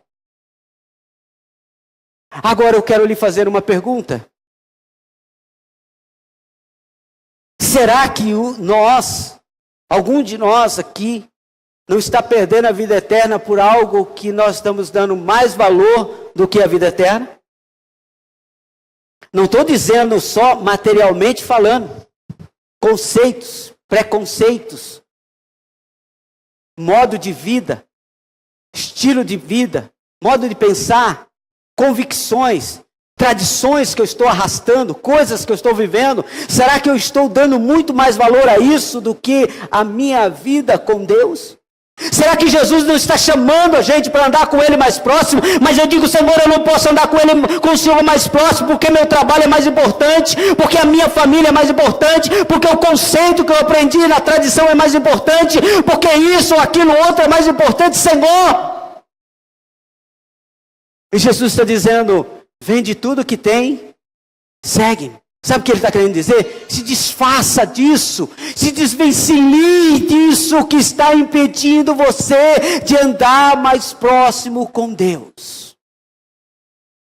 Agora eu quero lhe fazer uma pergunta. Será que algum de nós aqui, não está perdendo a vida eterna por algo que nós estamos dando mais valor do que a vida eterna? Não estou dizendo só materialmente falando. Conceitos, preconceitos, modo de vida, estilo de vida, modo de pensar, convicções, tradições que eu estou arrastando, coisas que eu estou vivendo. Será que eu estou dando muito mais valor a isso do que a minha vida com Deus? Será que Jesus não está chamando a gente para andar com Ele mais próximo? Mas eu digo: Senhor, eu não posso andar com o Senhor mais próximo, porque meu trabalho é mais importante, porque a minha família é mais importante, porque o conceito que eu aprendi na tradição é mais importante, porque isso ou aquilo outro é mais importante, Senhor. E Jesus está dizendo: vende tudo que tem, segue-me. Sabe o que ele está querendo dizer? Se desfaça disso, se desvencilhe disso que está impedindo você de andar mais próximo com Deus.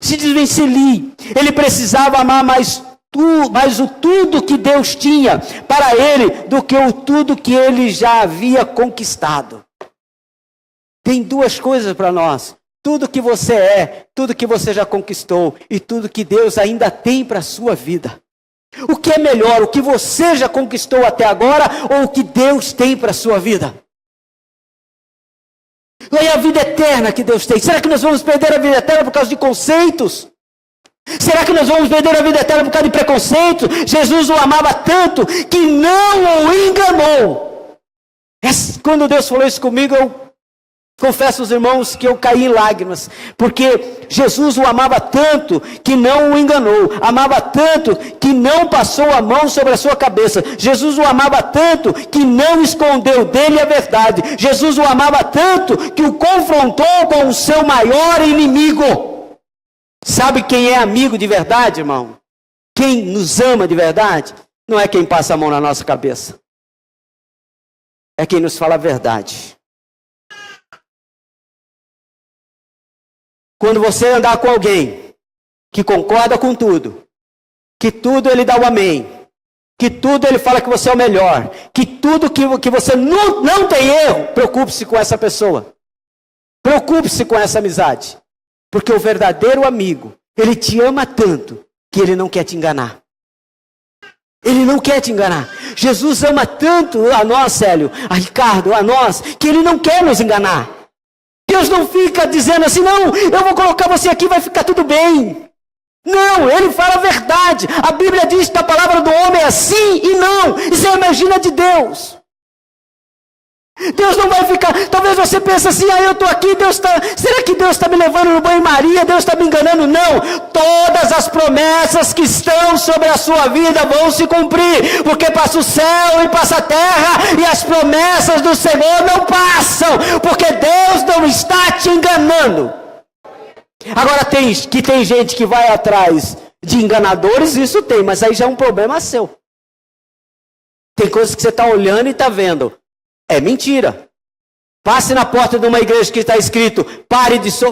Se desvencilhe. Ele precisava amar mais o tudo que Deus tinha para ele do que o tudo que ele já havia conquistado. Tem duas coisas para nós: tudo que você é, tudo que você já conquistou e tudo que Deus ainda tem para a sua vida. O que é melhor, o que você já conquistou até agora ou o que Deus tem para a sua vida? Não é a vida eterna que Deus tem. Será que nós vamos perder a vida eterna por causa de conceitos? Será que nós vamos perder a vida eterna por causa de preconceito? Jesus o amava tanto que não o enganou. Quando Deus falou isso comigo, eu confesso aos irmãos que eu caí em lágrimas, porque Jesus o amava tanto que não o enganou, amava tanto que não passou a mão sobre a sua cabeça. Jesus o amava tanto que não escondeu dele a verdade. Jesus o amava tanto que o confrontou com o seu maior inimigo. Sabe quem é amigo de verdade, irmão? Quem nos ama de verdade? Não é quem passa a mão na nossa cabeça. É quem nos fala a verdade. Quando você andar com alguém que concorda com tudo, que tudo ele dá o amém, que tudo ele fala que você é o melhor, que tudo que você não tem erro, preocupe-se com essa pessoa. Preocupe-se com essa amizade. Porque o verdadeiro amigo, ele te ama tanto que ele não quer te enganar. Ele não quer te enganar. Jesus ama tanto a nós, Célio, a Ricardo, a nós, que ele não quer nos enganar. Deus não fica dizendo assim, não, eu vou colocar você aqui, vai ficar tudo bem. Não, ele fala a verdade. A Bíblia diz que a palavra do homem é sim e não. Isso é a imagina de Deus. Deus não vai ficar, talvez você pense assim, eu estou aqui, será que Deus está me levando no banho-maria, Deus está me enganando? Não, todas as promessas que estão sobre a sua vida vão se cumprir, porque passa o céu e passa a terra, e as promessas do Senhor não passam, porque Deus não está te enganando. Agora tem gente que vai atrás de enganadores, isso tem, mas aí já é um problema seu. Tem coisas que você está olhando e está vendo. É mentira. Passe na porta de uma igreja que está escrito,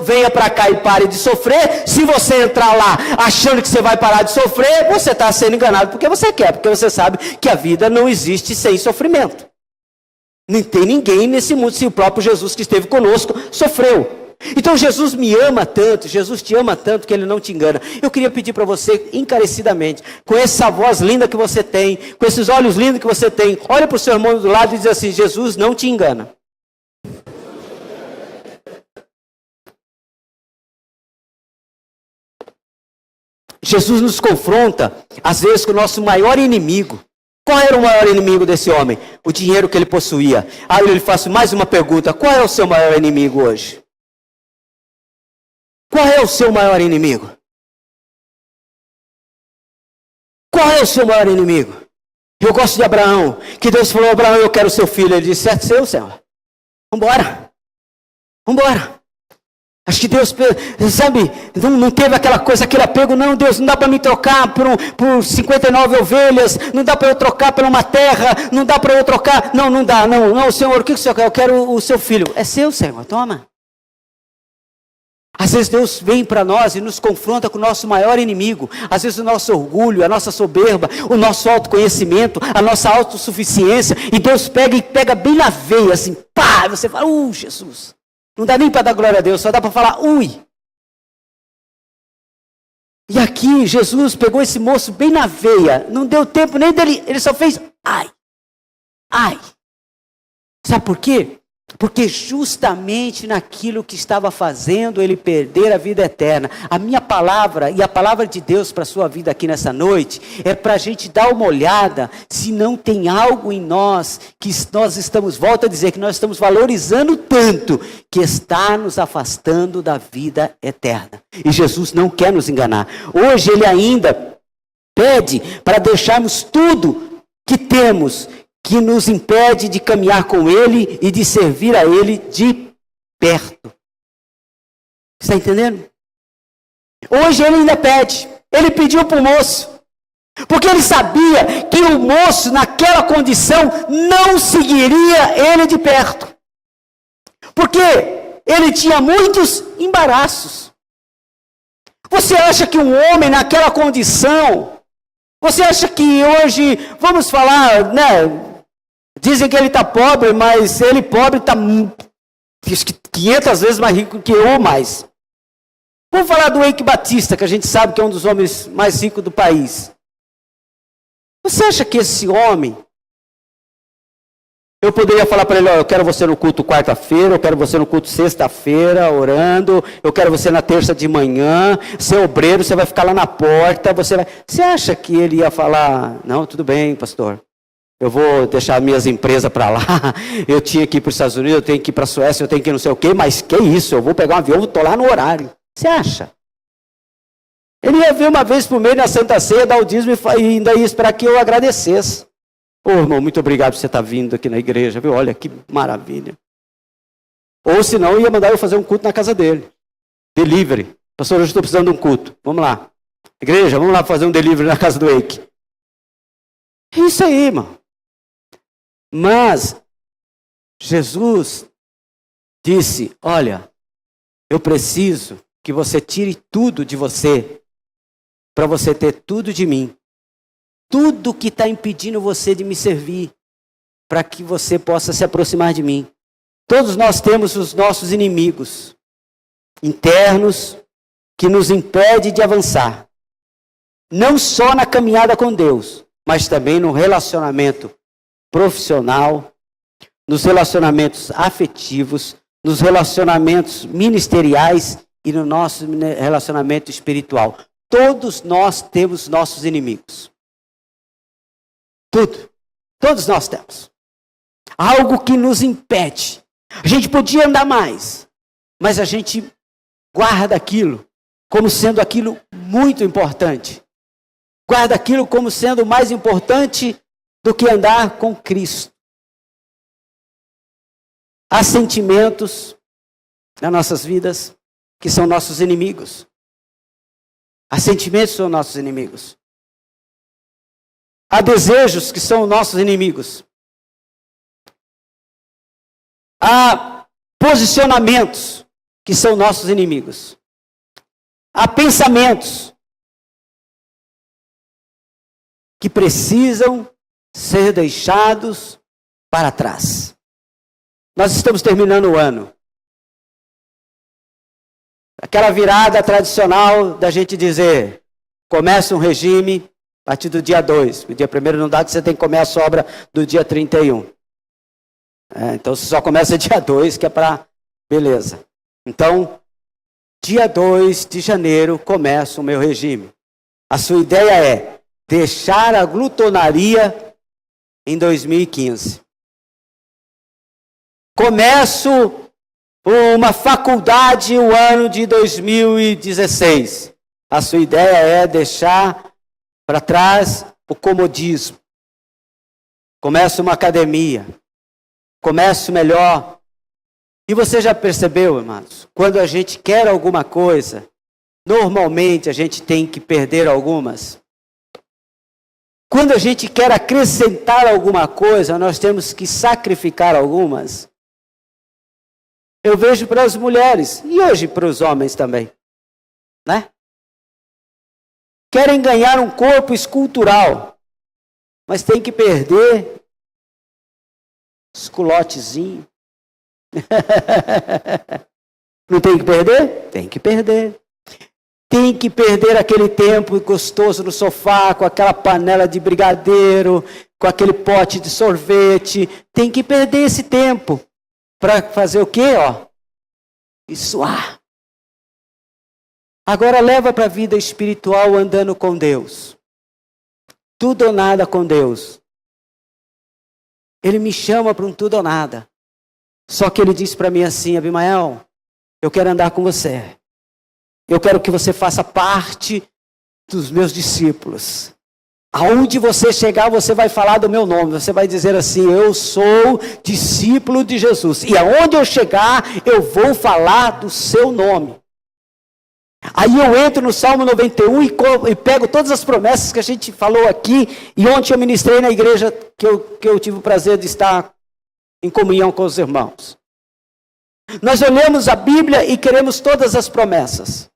venha para cá e pare de sofrer. Se você entrar lá achando que você vai parar de sofrer, você está sendo enganado porque você quer, porque você sabe que a vida não existe sem sofrimento. Nem tem ninguém nesse mundo, se o próprio Jesus que esteve conosco sofreu. Então Jesus me ama tanto, Jesus te ama tanto que ele não te engana. Eu queria pedir para você encarecidamente, com essa voz linda que você tem, com esses olhos lindos que você tem, olha para o seu irmão do lado e diz assim, Jesus não te engana. Jesus nos confronta, às vezes, com o nosso maior inimigo. Qual era o maior inimigo desse homem? O dinheiro que ele possuía. Aí eu lhe faço mais uma pergunta, qual é o seu maior inimigo hoje? Qual é o seu maior inimigo? Qual é o seu maior inimigo? Eu gosto de Abraão, que Deus falou, Abraão, eu quero o seu filho. Ele disse, é seu, Senhor. Vambora. Acho que Deus, sabe, não teve aquela coisa, aquele apego, não, Deus, não dá para me trocar por 59 ovelhas, não dá para eu trocar por uma terra, não dá para eu trocar, não dá, não, Senhor, o que o Senhor quer? Eu quero o seu filho. É seu, Senhor, toma. Às vezes Deus vem para nós e nos confronta com o nosso maior inimigo. Às vezes o nosso orgulho, a nossa soberba, o nosso autoconhecimento, a nossa autossuficiência. E Deus pega bem na veia, assim, pá! E você fala, Jesus. Não dá nem para dar glória a Deus, só dá para falar, ui. E aqui Jesus pegou esse moço bem na veia. Não deu tempo nem dele, ele só fez, ai. Sabe por quê? Porque justamente naquilo que estava fazendo ele perder a vida eterna. A minha palavra e a palavra de Deus para a sua vida aqui nessa noite é para a gente dar uma olhada se não tem algo em nós que nós estamos, volto a dizer, que nós estamos valorizando tanto que está nos afastando da vida eterna. E Jesus não quer nos enganar. Hoje ele ainda pede para deixarmos tudo que temos, que nos impede de caminhar com ele e de servir a ele de perto. Está entendendo? Hoje ele ainda pede. Ele pediu para o moço. Porque ele sabia que o moço, naquela condição, não seguiria ele de perto. Porque ele tinha muitos embaraços. Você acha que um homem naquela condição, você acha que hoje, vamos falar, né? Dizem que ele está pobre, mas ele pobre está 500 vezes mais rico que eu ou mais. Vamos falar do Eike Batista, que a gente sabe que é um dos homens mais ricos do país. Você acha que esse homem Eu poderia falar para ele, ó, eu quero você no culto quarta-feira, eu quero você no culto sexta-feira, orando, eu quero você na terça de manhã, ser obreiro, você vai ficar lá na porta, Você acha que ele ia falar, não, tudo bem, pastor, eu vou deixar minhas empresas para lá, eu tinha que ir para os Estados Unidos, eu tenho que ir para a Suécia, eu tenho que ir não sei o quê, mas que isso, eu vou pegar um avião, eu estou lá no horário. Você acha? Ele ia vir uma vez por mês na Santa Ceia, dar o dízimo e ainda ia esperar que eu agradecesse. Ô, irmão, muito obrigado por você estar vindo aqui na igreja, viu? Olha que maravilha. Ou senão ia mandar eu fazer um culto na casa dele. Delivery. Pastor, hoje estou precisando de um culto. Vamos lá. Igreja, vamos lá fazer um delivery na casa do Eike. É isso aí, irmão. Mas Jesus disse, olha, eu preciso que você tire tudo de você para você ter tudo de mim. Tudo que está impedindo você de me servir, para que você possa se aproximar de mim. Todos nós temos os nossos inimigos internos que nos impedem de avançar. Não só na caminhada com Deus, mas também no relacionamento profissional, nos relacionamentos afetivos, nos relacionamentos ministeriais e no nosso relacionamento espiritual. Todos nós temos nossos inimigos. Tudo. Todos nós temos. Algo que nos impede. A gente podia andar mais, mas a gente guarda aquilo como sendo aquilo muito importante. Guarda aquilo como sendo mais importante do que andar com Cristo. Há sentimentos nas nossas vidas que são nossos inimigos. Há sentimentos que são nossos inimigos. Há desejos que são nossos inimigos. Há posicionamentos que são nossos inimigos. Há pensamentos que precisam ser deixados para trás. Nós estamos terminando o ano. Aquela virada tradicional da gente dizer, começa um regime a partir do dia 2. O dia 1º não dá, que você tem que comer a sobra do dia 31. Então você só começa dia 2, que é para... Beleza. Então, dia 2 de janeiro começa o meu regime. A sua ideia é deixar a glutonaria em 2015. Começo uma faculdade o ano de 2016. A sua ideia é deixar para trás o comodismo. Começa uma academia. Comece melhor. E você já percebeu, irmãos? Quando a gente quer alguma coisa, normalmente a gente tem que perder algumas. Quando a gente quer acrescentar alguma coisa, nós temos que sacrificar algumas. Eu vejo para as mulheres, e hoje para os homens também, né? Querem ganhar um corpo escultural, mas tem que perder os culotezinhos. Não tem que perder? Tem que perder. Tem que perder aquele tempo gostoso no sofá, com aquela panela de brigadeiro, com aquele pote de sorvete. Tem que perder esse tempo. Para fazer o quê? E suar. Agora leva para a vida espiritual andando com Deus. Tudo ou nada com Deus. Ele me chama para um tudo ou nada. Só que ele disse para mim assim, Abimael, eu quero andar com você. Eu quero que você faça parte dos meus discípulos. Aonde você chegar, você vai falar do meu nome. Você vai dizer assim, eu sou discípulo de Jesus. E aonde eu chegar, eu vou falar do seu nome. Aí eu entro no Salmo 91 e pego todas as promessas que a gente falou aqui. E ontem eu ministrei na igreja que eu tive o prazer de estar em comunhão com os irmãos. Nós olhamos a Bíblia e queremos todas as promessas.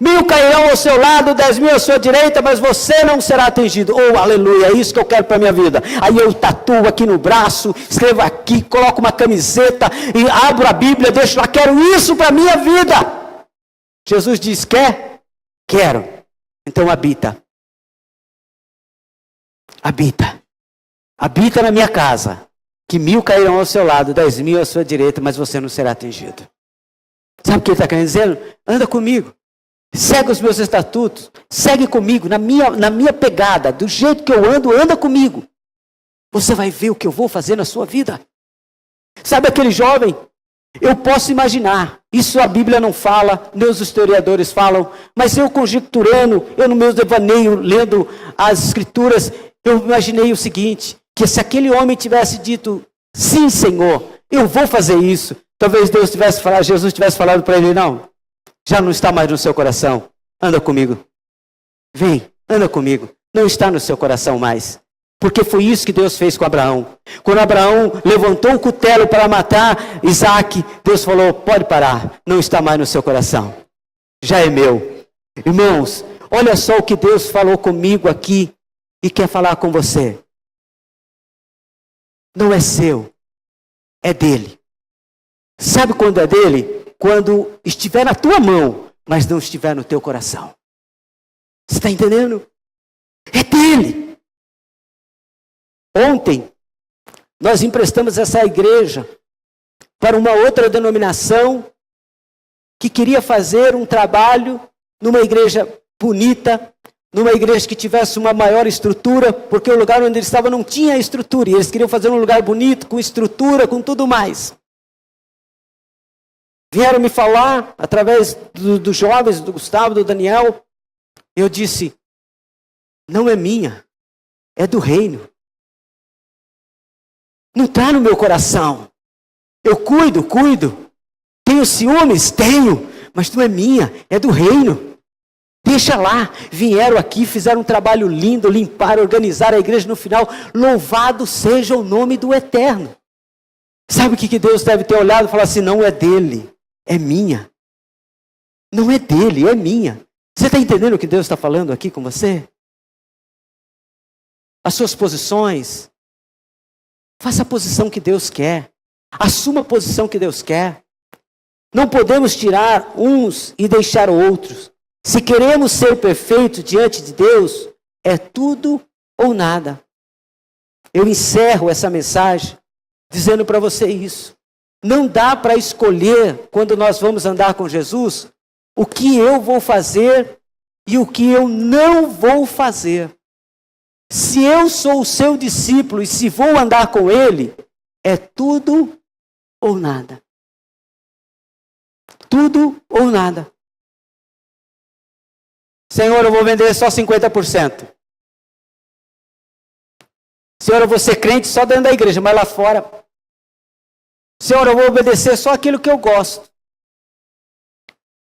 1000 cairão ao seu lado, 10.000 à sua direita, mas você não será atingido. Oh, aleluia, é isso que eu quero para a minha vida. Aí eu tatuo aqui no braço, escrevo aqui, coloco uma camiseta e abro a Bíblia, deixo lá, quero isso para a minha vida. Jesus diz, quer? Quero. Então habita. Habita. Habita na minha casa. que 1000 cairão ao seu lado, 10.000 à sua direita, mas você não será atingido. Sabe o que ele está querendo dizer? Anda comigo. Segue os meus estatutos. Segue comigo, na minha pegada. Do jeito que eu ando, anda comigo. Você vai ver o que eu vou fazer na sua vida. Sabe aquele jovem? Eu posso imaginar. Isso a Bíblia não fala, meus historiadores falam. Mas eu conjecturando, eu no meu devaneio, lendo as escrituras, eu imaginei o seguinte, que se aquele homem tivesse dito, sim, Senhor, eu vou fazer isso. Talvez Jesus tivesse falado para ele, não, já não está mais no seu coração. Anda comigo. Vem, anda comigo. Não está no seu coração mais. Porque foi isso que Deus fez com Abraão. Quando Abraão levantou o cutelo para matar Isaac, Deus falou, pode parar, não está mais no seu coração. Já é meu. Irmãos, olha só o que Deus falou comigo aqui e quer falar com você. Não é seu, é dele. Sabe quando é dele? Quando estiver na tua mão, mas não estiver no teu coração. Você está entendendo? É dele. Ontem, nós emprestamos essa igreja para uma outra denominação que queria fazer um trabalho numa igreja bonita, numa igreja que tivesse uma maior estrutura, porque o lugar onde eles estavam não tinha estrutura, e eles queriam fazer um lugar bonito, com estrutura, com tudo mais. Vieram me falar, através dos jovens, do Gustavo, do Daniel, eu disse, não é minha, é do reino. Não está no meu coração. Eu cuido. Tenho ciúmes? Tenho. Mas não é minha, é do reino. Deixa lá. Vieram aqui, fizeram um trabalho lindo, limparam, organizaram a igreja no final. Louvado seja o nome do Eterno. Sabe o que Deus deve ter olhado e falar assim, não é dele, é minha. Não é dele, é minha. Você está entendendo o que Deus está falando aqui com você? As suas posições... Faça a posição que Deus quer. Assuma a posição que Deus quer. Não podemos tirar uns e deixar outros. Se queremos ser perfeitos diante de Deus, é tudo ou nada. Eu encerro essa mensagem dizendo para você isso. Não dá para escolher, quando nós vamos andar com Jesus, o que eu vou fazer e o que eu não vou fazer. Se eu sou o seu discípulo e se vou andar com ele, é tudo ou nada. Tudo ou nada. Senhor, eu vou vender só 50%. Senhor, eu vou ser crente só dentro da igreja, mas lá fora. Senhor, eu vou obedecer só aquilo que eu gosto.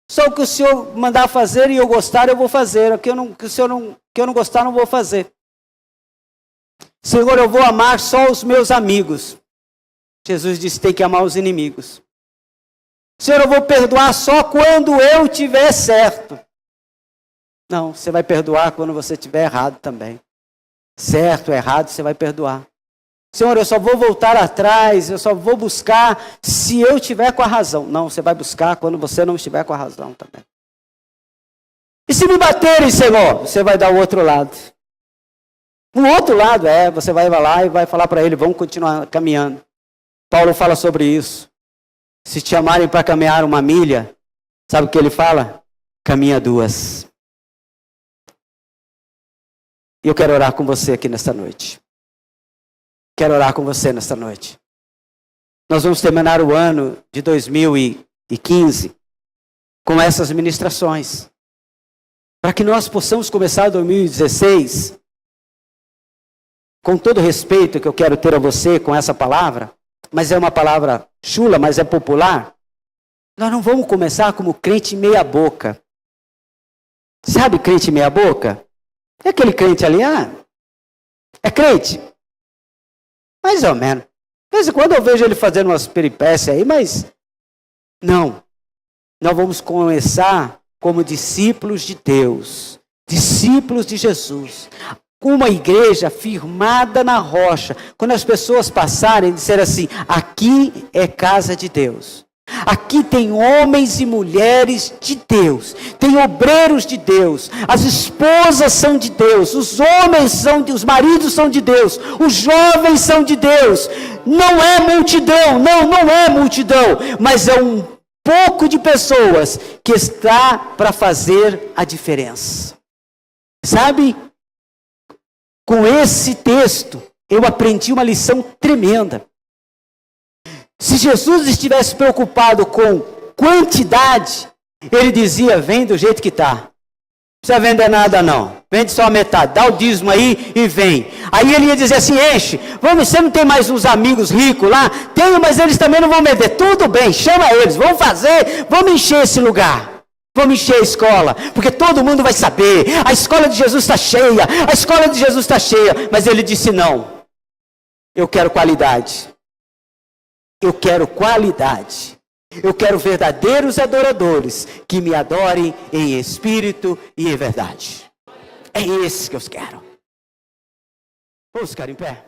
Só o que o Senhor mandar fazer e eu gostar, eu vou fazer. O que eu não gostar, não vou fazer. Senhor, eu vou amar só os meus amigos. Jesus disse, tem que amar os inimigos. Senhor, eu vou perdoar só quando eu tiver certo. Não, você vai perdoar quando você tiver errado também. Certo, errado, você vai perdoar. Senhor, eu só vou voltar atrás, eu só vou buscar se eu tiver com a razão. Não, você vai buscar quando você não estiver com a razão também. E se me baterem, Senhor, você vai dar o outro lado. O outro lado você vai lá e vai falar para ele, vamos continuar caminhando. Paulo fala sobre isso. Se te chamarem para caminhar 1 milha, sabe o que ele fala? Caminha 2. E eu quero orar com você aqui nesta noite. Quero orar com você nesta noite. Nós vamos terminar o ano de 2015 com essas ministrações. Para que nós possamos começar 2016... com todo o respeito que eu quero ter a você com essa palavra, mas é uma palavra chula, mas é popular, nós não vamos começar como crente meia boca. Sabe crente meia boca? É aquele crente ali, é crente. Mais ou menos. De vez em quando eu vejo ele fazendo umas peripécias aí, mas não. Nós vamos começar como discípulos de Deus, discípulos de Jesus. Uma igreja firmada na rocha. Quando as pessoas passarem e disserem assim, aqui é casa de Deus. Aqui tem homens e mulheres de Deus, tem obreiros de Deus, as esposas são de Deus, os homens são de, os maridos são de Deus, os jovens são de Deus. Não é multidão, não é multidão, mas é um pouco de pessoas que está para fazer a diferença. Sabe? Com esse texto, eu aprendi uma lição tremenda. Se Jesus estivesse preocupado com quantidade, ele dizia, vem do jeito que está. Não precisa vender nada não. Vende só a metade, dá o dízimo aí e vem. Aí ele ia dizer assim, enche. Vamos, você não tem mais uns amigos ricos lá? Tenho, mas eles também não vão vender. Tudo bem, chama eles, vamos fazer, vamos encher esse lugar. Vamos encher a escola, porque todo mundo vai saber. A escola de Jesus está cheia, a escola de Jesus está cheia. Mas ele disse não. Eu quero qualidade. Eu quero qualidade. Eu quero verdadeiros adoradores que me adorem em espírito e em verdade. É esse que eu quero. Vamos ficar em pé?